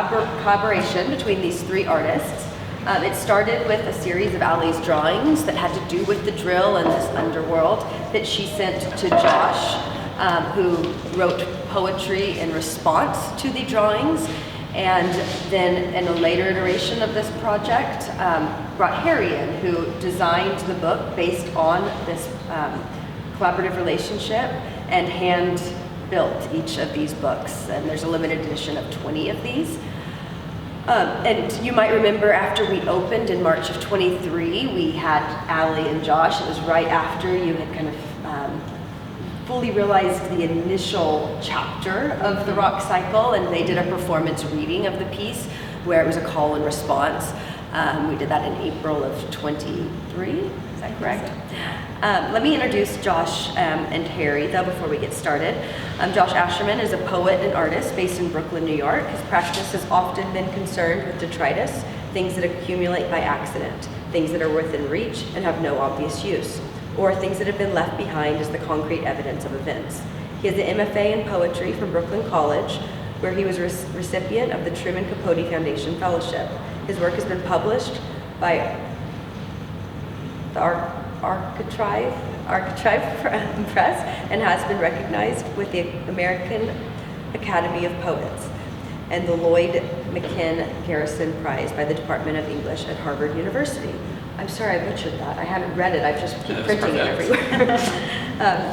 collaboration between these three artists. It started with a series of Allie's drawings that had to do with the drill and this underworld that she sent to Josh, who wrote poetry in response to the drawings. And then in a later iteration of this project, brought Harry in, who designed the book based on this collaborative relationship and hand-built each of these books. And there's a limited edition of 20 of these. And you might remember after we opened in March of 23, we had Allie and Josh. It was right after you had kind of fully realized the initial chapter of the rock cycle, and they did a performance reading of the piece where it was a call and response. We did that in April of 23, is that correct? Let me introduce Josh and Harry, though, before we get started. Josh Ascherman is a poet and artist based in Brooklyn, New York. His practice has often been concerned with detritus, things that accumulate by accident, things that are within reach and have no obvious use, or things that have been left behind as the concrete evidence of events. He has an MFA in poetry from Brooklyn College, where he was a recipient of the Truman Capote Foundation Fellowship. His work has been published by the Architrave Press and has been recognized with the American Academy of Poets and the Lloyd McKinn Garrison Prize by the Department of English at Harvard University. I'm sorry I butchered that. I haven't read it. I just keep printing it everywhere.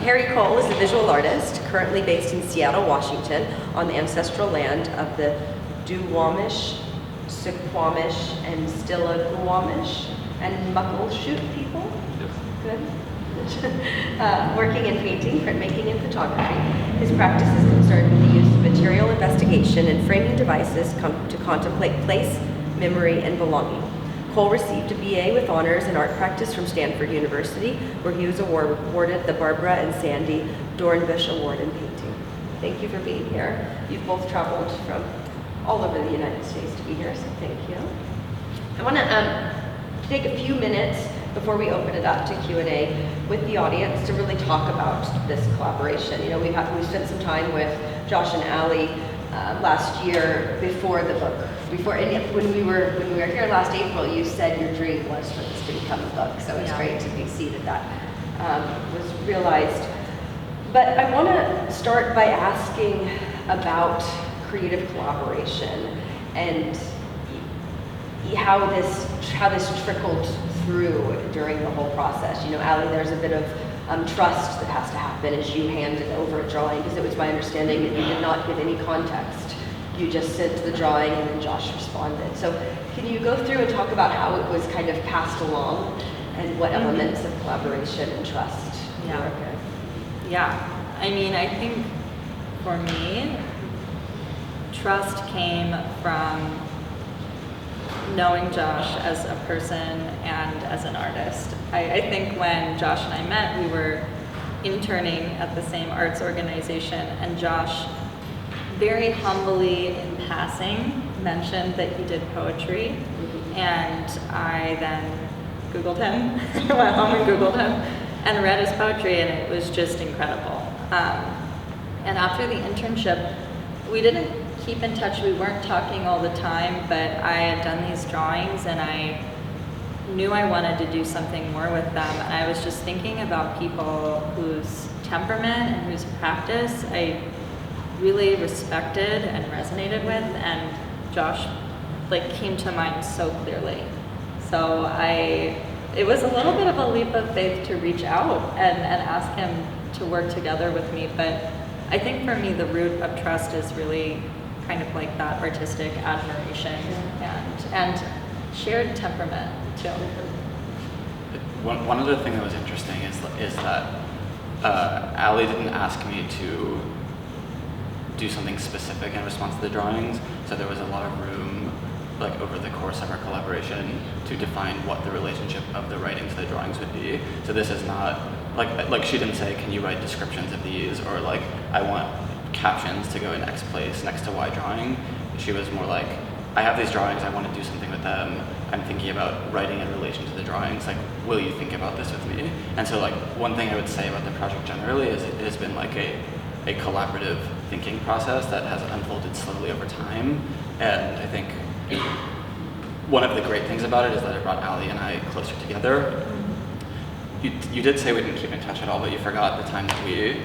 Harry Cole is a visual artist currently based in Seattle, Washington, on the ancestral land of the Duwamish, Suquamish, and Stillaguamish and Muckleshoot people. Good. Working in painting, printmaking, and photography. His practice is concerned with the use of material investigation and framing devices to contemplate place, memory, and belonging. Cole received a BA with honors in art practice from Stanford University, where he was awarded the Barbara and Sandy Dornbush Award in painting. Thank you for being here. You've both traveled from all over the United States to be here, so thank you. I want to take a few minutes before we open it up to Q&A with the audience to really talk about this collaboration. You know, we spent some time with Josh and Allie last year before the book. When we were here last April, you said your dream was for this to become a book. So it's great to see that was realized. But I want to start by asking about creative collaboration and how this trickled through during the whole process. You know, Allie, there's a bit of trust that has to happen as you handed over a drawing, because it was my understanding that you did not give any context. You just sent the drawing and then Josh responded. So can you go through and talk about how it was kind of passed along and what elements of collaboration and trust were good? Yeah, I mean, I think for me, trust came from knowing Josh as a person and as an artist. I think when Josh and I met, we were interning at the same arts organization, and Josh very humbly in passing mentioned that he did poetry, and I then Googled him, went home and Googled him, and read his poetry, and it was just incredible. And after the internship, we didn't keep in touch. We weren't talking all the time, but I had done these drawings and I knew I wanted to do something more with them. And I was just thinking about people whose temperament and whose practice I really respected and resonated with, and Josh came to mind so clearly. So it was a little bit of a leap of faith to reach out and ask him to work together with me. But I think for me, the root of trust is really kind of like that artistic admiration and shared temperament too. One other thing that was interesting is that Allie didn't ask me to do something specific in response to the drawings, so there was a lot of room, over the course of our collaboration, to define what the relationship of the writing to the drawings would be. So this is not like she didn't say, can you write descriptions of these, or I want captions to go in X place next to Y drawing. She was more like, I have these drawings, I want to do something with them. I'm thinking about writing in relation to the drawings. Will you think about this with me? And so one thing I would say about the project generally is it has been a collaborative thinking process that has unfolded slowly over time. And I think one of the great things about it is that it brought Ali and I closer together. You did say we didn't keep in touch at all, but you forgot the time that we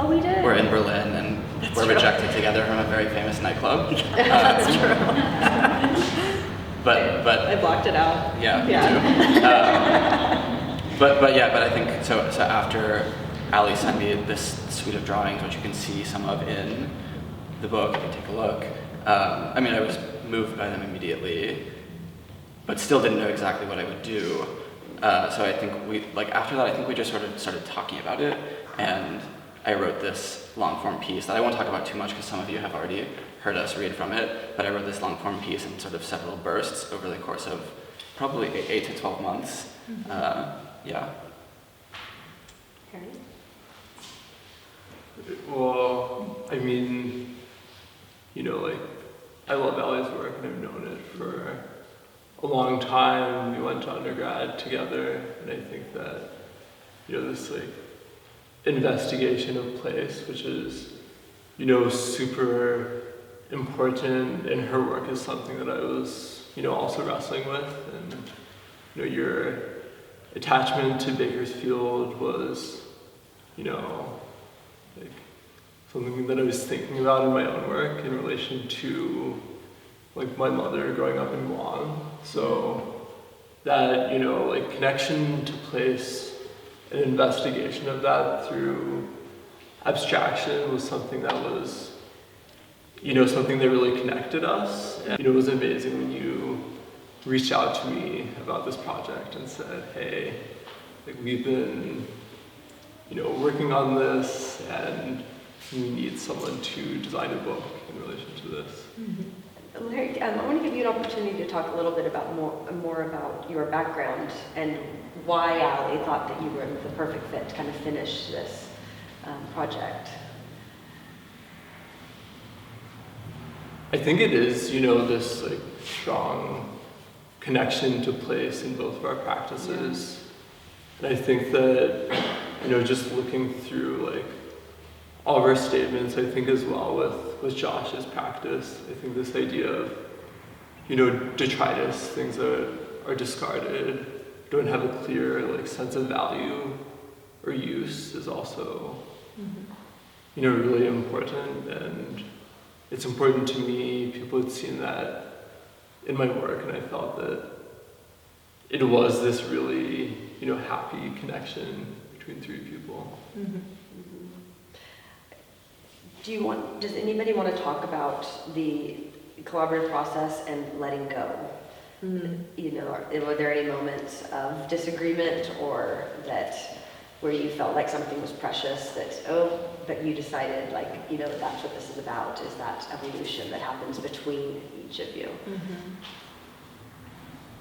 We did. were in Berlin and were true. rejected together from a very famous nightclub. That's true. But I blocked it out. yeah, me Yeah. too. But I think so after Ali sent me this suite of drawings, which you can see some of in the book if you take a look. I mean, I was moved by them immediately, but still didn't know exactly what I would do. So I think after that, I think we just sort of started talking about it, and I wrote this long form piece that I won't talk about too much because some of you have already heard us read from it, but I wrote this long form piece in sort of several bursts over the course of probably 8 to 12 months. Yeah. Harry? Well, I mean, I love Ali's work and I've known it for a long time. We went to undergrad together, and I think that, this investigation of place, which is, super important in her work, is something that I was, also wrestling with. And, your attachment to Bakersfield was, something that I was thinking about in my own work in relation to my mother growing up in Vaughn. So that, connection to place and investigation of that through abstraction was something that was, something that really connected us. And, it was amazing when you reached out to me about this project and said, hey, we've been, working on this, and we need someone to design a book in relation to this. Larry, I want to give you an opportunity to talk a little bit about more about your background and why Ali thought that you were the perfect fit to kind of finish this project. I think it is, this strong connection to place in both of our practices. And I think that, just looking through all of our statements, I think as well with Josh's practice, I think this idea of, detritus, things that are discarded, don't have a clear sense of value or use, is also, really important. And it's important to me. People had seen that in my work, and I felt that it was this really, happy connection between three people. Does anybody want to talk about the collaborative process and letting go? Were there any moments of disagreement or where you felt like something was precious but you decided that's what this is about, is that evolution that happens between each of you?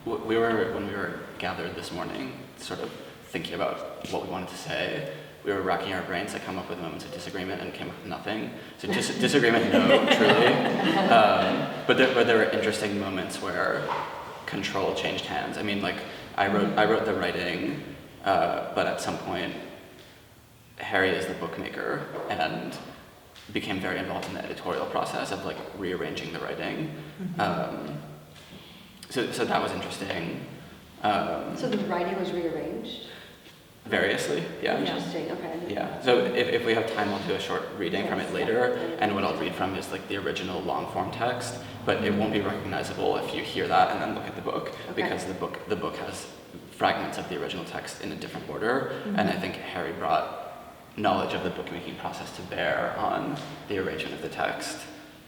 When we were gathered this morning, sort of thinking about what we wanted to say, we were racking our brains to come up with moments of disagreement and came up with nothing. So disagreement, no, truly. But there were interesting moments where control changed hands. I mean, I wrote the writing, but at some point, Harry is the bookmaker and became very involved in the editorial process of rearranging the writing. So that was interesting. So the writing was rearranged? Variously, yeah. Interesting, okay. Yeah, so if we have time, I'll do a short reading from it later, and what I'll read from is the original long-form text, but it won't be recognizable if you hear that and then look at the book, because the book has fragments of the original text in a different order, and I think Harry brought knowledge of the bookmaking process to bear on the arrangement of the text.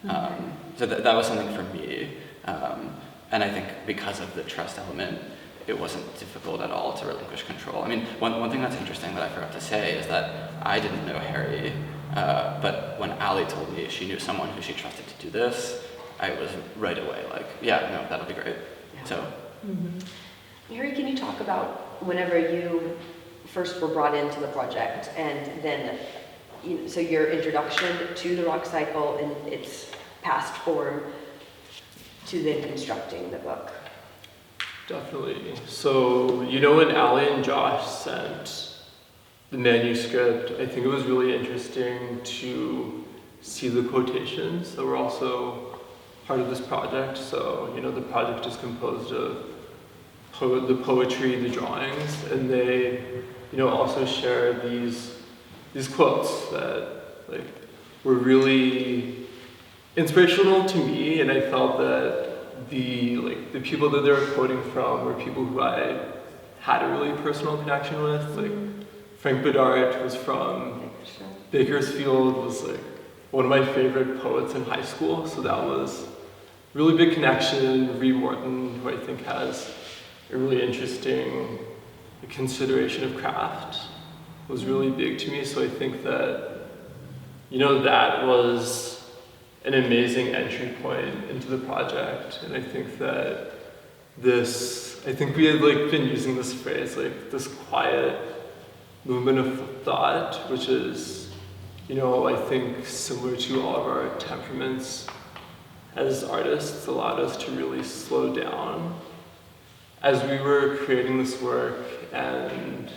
So that was something for me, and I think because of the trust element, it wasn't difficult at all to relinquish control. I mean, one thing that's interesting that I forgot to say is that I didn't know Harry, but when Ali told me she knew someone who she trusted to do this, I was right away that'll be great. Yeah. So. Harry, can you talk about whenever you first were brought into the project, and then, so your introduction to the rock cycle in its past form, to then constructing the book? Definitely. So, when Ali and Josh sent the manuscript, I think it was really interesting to see the quotations that were also part of this project. So, the project is composed of the poetry, the drawings, and they, also share these quotes that like were really inspirational to me, and I felt that the people that they were quoting from were people who I had a really personal connection with. Like Frank Bedard was from Bakersfield, was like one of my favorite poets in high school, so that was a really big connection. Reed Morton, who I think has a really interesting consideration of craft, was really big to me. So I think that, that was an amazing entry point into the project. And I think that I think we had been using this phrase, this quiet movement of thought, which is, I think similar to all of our temperaments as artists, allowed us to really slow down as we were creating this work. And,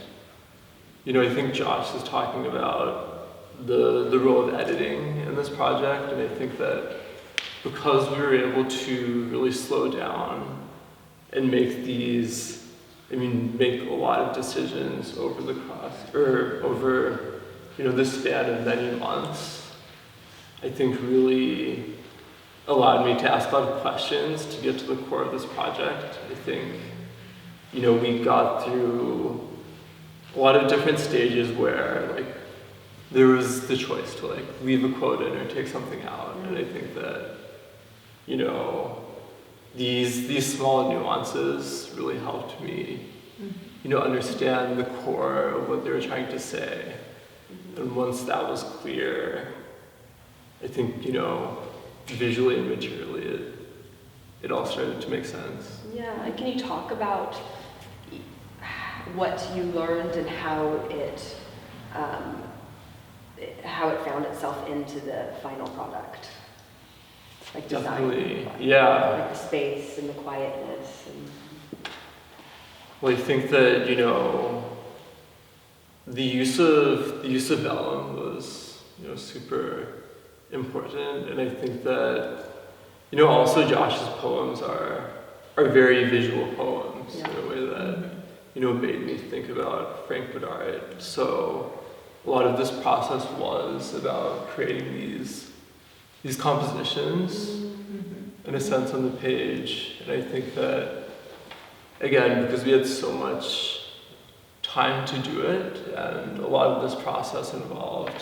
I think Josh is talking about the role of editing in this project, and I think that because we were able to really slow down and make make a lot of decisions over the span of many months, I think really allowed me to ask a lot of questions to get to the core of this project. I think, we got through a lot of different stages where there was the choice to leave a quote in or take something out. And I think that, these small nuances really helped me, understand the core of what they were trying to say. And once that was clear, I think, visually and materially, it all started to make sense. Yeah, and can you talk about what you learned and how it found itself into the final product? Design. Definitely, yeah. The space and the quietness. Well, I think that, the use of vellum was, super important, and I think that, also Josh's poems are very visual poems in a way that, made me think about Frank Bedard. So a lot of this process was about creating these compositions in a sense on the page, and I think that, again, because we had so much time to do it, and a lot of this process involved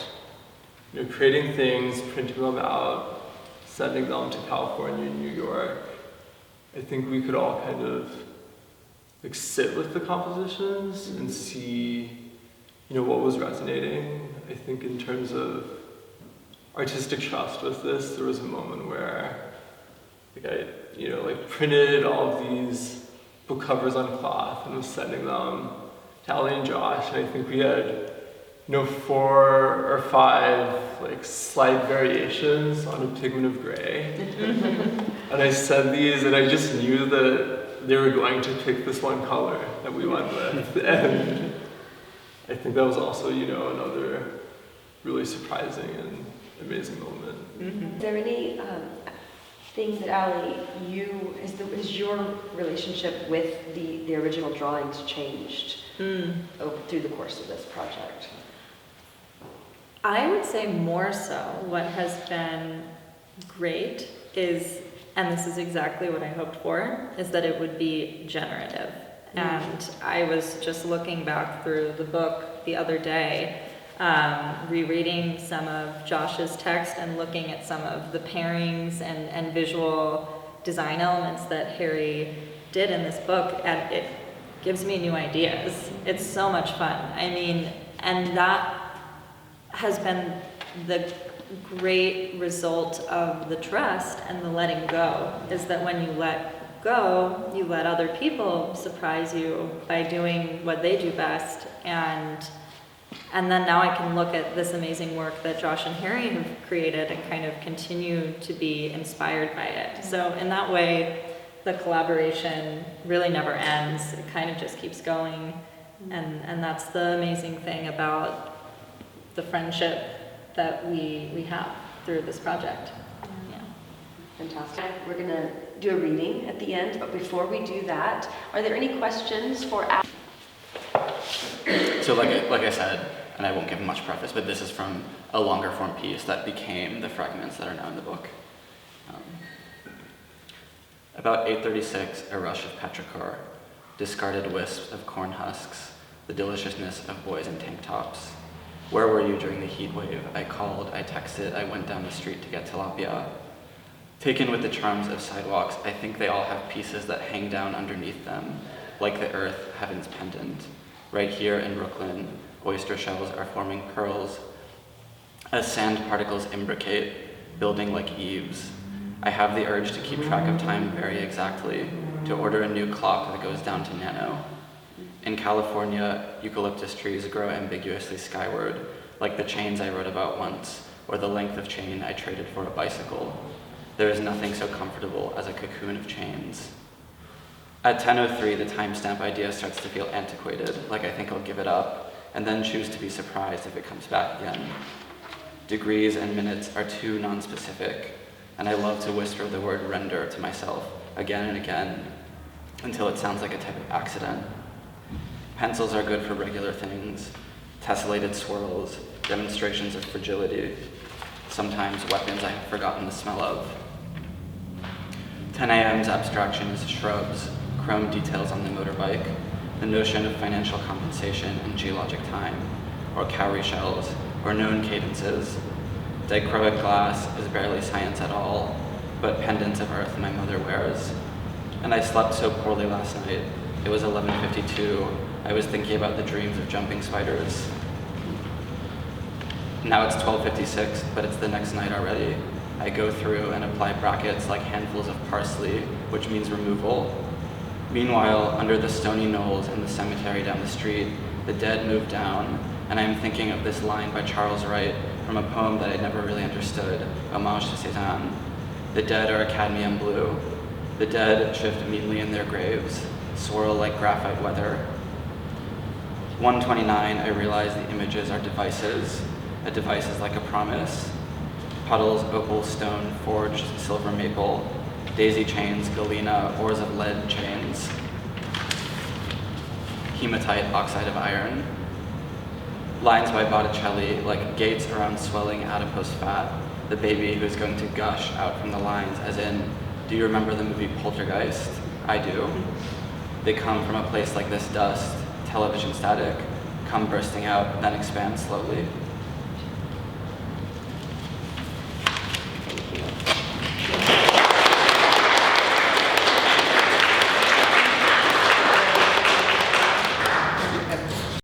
creating things, printing them out, sending them to California and New York. I think we could all kind of sit with the compositions and see, what was resonating. I think in terms of artistic trust with this, there was a moment where I printed all of these book covers on cloth and was sending them to Ali and Josh, and I think we had 4 or 5 slight variations on a pigment of gray. And I sent these, and I just knew that they were going to pick this one color that we went with. And I think that was also, another really surprising and amazing moment. Is there any things that Ali, has your relationship with the original drawings changed through the course of this project? I would say more so. What has been great is, and this is exactly what I hoped for, is that it would be generative. And I was just looking back through the book the other day, rereading some of Josh's text and looking at some of the pairings and visual design elements that Harry did in this book, and it gives me new ideas. It's so much fun. And that has been the great result of the trust and the letting go, is that when you let go, you let other people surprise you by doing what they do best, and then now I can look at this amazing work that Josh and Harry have created and kind of continue to be inspired by it. So in that way, the collaboration really never ends. It kind of just keeps going, and that's the amazing thing about the friendship that we have through this project. Yeah. Fantastic. We're going to do a reading at the end, but before we do that, are there any questions for Ashley? So like I said, and I won't give much preface, but this is from a longer form piece that became the fragments that are now in the book. About 8:36, a rush of petrichor, discarded wisps of corn husks, the deliciousness of boys in tank tops. Where were you during the heat wave? I called, I texted, I went down the street to get tilapia. Taken with the charms of sidewalks, I think they all have pieces that hang down underneath them, like the earth, heaven's pendant. Right here in Brooklyn, oyster shells are forming pearls as sand particles imbricate, building like eaves. I have the urge to keep track of time very exactly, to order a new clock that goes down to nano. In California, eucalyptus trees grow ambiguously skyward, like the chains I wrote about once, or the length of chain I traded for a bicycle. There is nothing so comfortable as a cocoon of chains. At 10:03, the timestamp idea starts to feel antiquated, like I think I'll give it up, and then choose to be surprised if it comes back again. Degrees and minutes are too non-specific, and I love to whisper the word render to myself again and again, until it sounds like a type of accident. Pencils are good for regular things, tessellated swirls, demonstrations of fragility, sometimes weapons I have forgotten the smell of. 10 a.m.'s abstraction is shrubs, chrome details on the motorbike, the notion of financial compensation in geologic time, or cowrie shells, or known cadences. Dichroic glass is barely science at all, but pendants of earth my mother wears. And I slept so poorly last night. It was 11:52. I was thinking about the dreams of jumping spiders. Now it's 12:56, but it's the next night already. I go through and apply brackets like handfuls of parsley, which means removal. Meanwhile, under the stony knolls in the cemetery down the street, the dead move down, and I'm thinking of this line by Charles Wright from a poem that I never really understood, Homage to Cézanne. The dead are a cadmium blue. The dead shift meanly in their graves, swirl like graphite weather. 129, I realize the images are devices. A device is like a promise. Puddles, opal, stone, forged, silver maple, daisy chains, galena, ores of lead chains, hematite, oxide of iron. Lines by Botticelli, like gates around swelling adipose fat, the baby who's going to gush out from the lines, as in, do you remember the movie Poltergeist? I do. They come from a place like this dust, television static, come bursting out, then expand slowly.